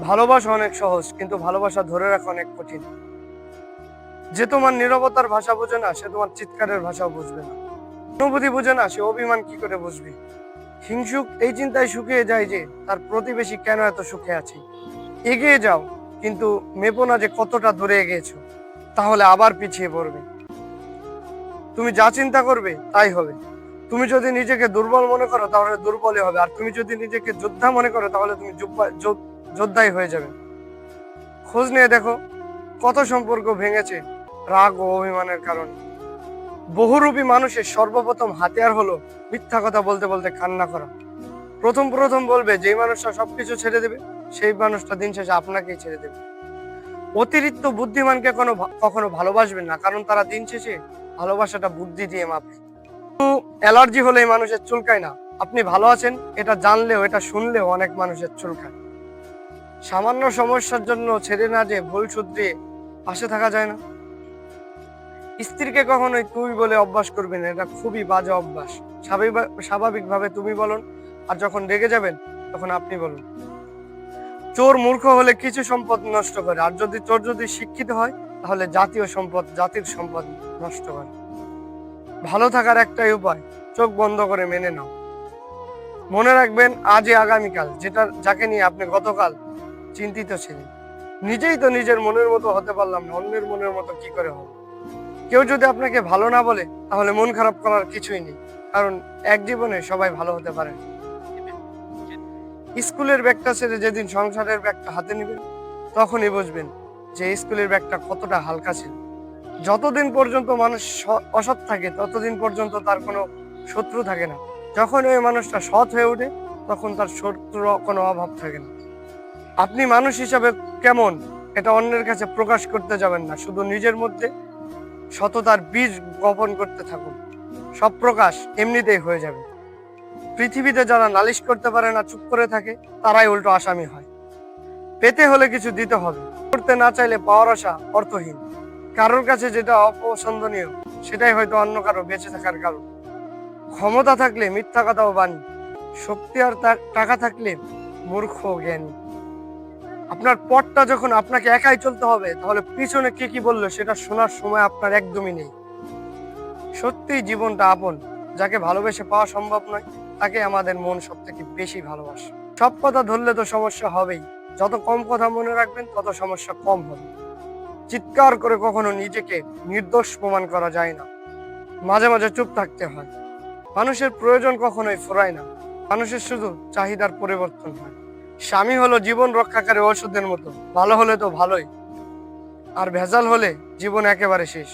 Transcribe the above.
ভালোবাসা অনেক সহজ, কিন্তু ভালোবাসা ধরে রাখা অনেক কঠিন। যে তোমার নীরবতার ভাষা বোঝে না, সে তোমার চিৎকারের ভাষাও বুঝবে না। অনুভূতি বোঝে না, সে অভিমান কি করে বুঝবে। হিংসুক এই চিন্তায় শুকিয়ে যায় যে তার প্রতিবেশী কেন এত সুখে আছে। এগিয়ে যাও, কিন্তু মেপো না যে কতটা দূরে এগিয়েছো, তাহলে আবার পিছিয়ে পড়বে। তুমি যা চিন্তা করবে তাই হবে। তুমি যদি নিজেকে দুর্বল মনে করো তাহলে দুর্বলই হবে, আর তুমি যদি নিজেকে যোদ্ধা মনে করো তাহলে তুমি যোদ্ধাই হয়ে যাবে। খোঁজ নিয়ে দেখো, কত সম্পর্ক ভেঙেছে রাগ ও অভিমানের কারণে। বহুরূপী মানুষের সর্বপ্রথম হাতিয়ার হলো মিথ্যা কথা বলতে বলতে কান্না করা। প্রথম প্রথম বলবে যেই মানুষটা সবকিছু ছেড়ে দেবে, সেই মানুষটা দিন শেষে আপনাকেই ছেড়ে দেবে। অতিরিক্ত বুদ্ধিমানকে কখনো ভালোবাসবেন না, কারণ তারা দিন শেষে ভালোবাসাটা বুদ্ধি দিয়ে মাপে। অ্যালার্জি হলে মানুষের চুলকায় না, আপনি ভালো আছেন এটা জানলেও এটা শুনলেও অনেক মানুষের চুলকায়। সামান্য সমস্যার জন্য ছেড়ে না যে ভুল শুধরে পাশে থাকা যায় না। স্ত্রীকে কখনোই তুমি বলে অভ্যাস করবেন, এটা খুবই বাজে অভ্যাস। স্বাভাবিকভাবে তুমি বলুন, আর যখন রেগে যাবেন তখন আপনি বলুন। চোর মূর্খ হলে কিছু সম্পদ নষ্ট করে, আর চোর যদি শিক্ষিত হয় তাহলে জাতীয় সম্পদ, জাতির সম্পদ নষ্ট করে। ভালো থাকার একটাই উপায়, চোখ বন্ধ করে মেনে নাও। মনে রাখবেন, আজই আগামীকাল, যাকে নিয়ে আপনি গতকাল চিন্তিত ছিলেন। নিজেই তো নিজের মনের মতো হতে পারলাম না, অন্যের মনের মতো কি করে হবে। কেউ যদি আপনাকে ভালো না বলে তাহলে মন খারাপ করার কিছুই নেই, কারণ এক জীবনে সবাই ভালো হতে পারে না। স্কুলের ব্যাগটা ছেড়ে যেদিন সংসারের ব্যাগটা হাতে নেবেন, তখনই বুঝবেন যে স্কুলের ব্যাগটা কতটা হালকা ছিল। যতদিন পর্যন্ত মানুষ অসৎ থাকে ততদিন পর্যন্ত তার কোনো শত্রু থাকে না। যখন ওই মানুষটা সৎ হয়ে ওঠে তখন তার শত্রুর কোনো অভাব থাকে না। আপনি মানুষ হিসাবে কেমন এটা অন্যের কাছে প্রকাশ করতে যাবেন না, শুধু নিজের মধ্যে সততার বীজ বপন করতে থাকুন। সব প্রকাশ এমনিতেই হয়ে যাবে। পৃথিবীতে যারা নালিশ করতে পারে না, চুপ করে থাকে, তারাই উল্টো আসামি হয়। পেতে হলে কিছু দিতে হবে, করতে না চাইলে পাওয়ার আশা অর্থহীন। কারোর কাছে যেটা অপছন্দনীয় সেটাই হয়তো অন্য কারো বেঁচে থাকার কারণ। ক্ষমতা থাকলে মিথ্যা কথাও বাণী, শক্তি আর টাকা থাকলে মূর্খ জ্ঞানী। আপনার পথটা যখন আপনাকে একাই চলতে হবে, তাহলে পিছনে কে কি বললো সেটা শোনার সময় আপনার একদমই নেই। সত্যিই জীবনটা আপন, যাকে ভালোবেসে পাওয়া সম্ভব নয়, তাকে আমাদের মন সব থেকে বেশি ভালোবাসে। সব কথা ধরলে তো সমস্যা হবেই, যত কম কথা মনে রাখবেন তত সমস্যা কম হবে। চিৎকার করে কখনো নিজেকে নির্দোষ প্রমাণ করা যায় না, মাঝে মাঝে চুপ থাকতে হয়। মানুষের প্রয়োজন কখনোই ফুরায় না, মানুষের শুধু চাহিদার পরিবর্তন হয়। স্বামী হলো জীবন রক্ষাকারী ঔষধের মতো, ভালো হলে তো ভালোই, আর ভেজাল হলে জীবন একেবারে শেষ।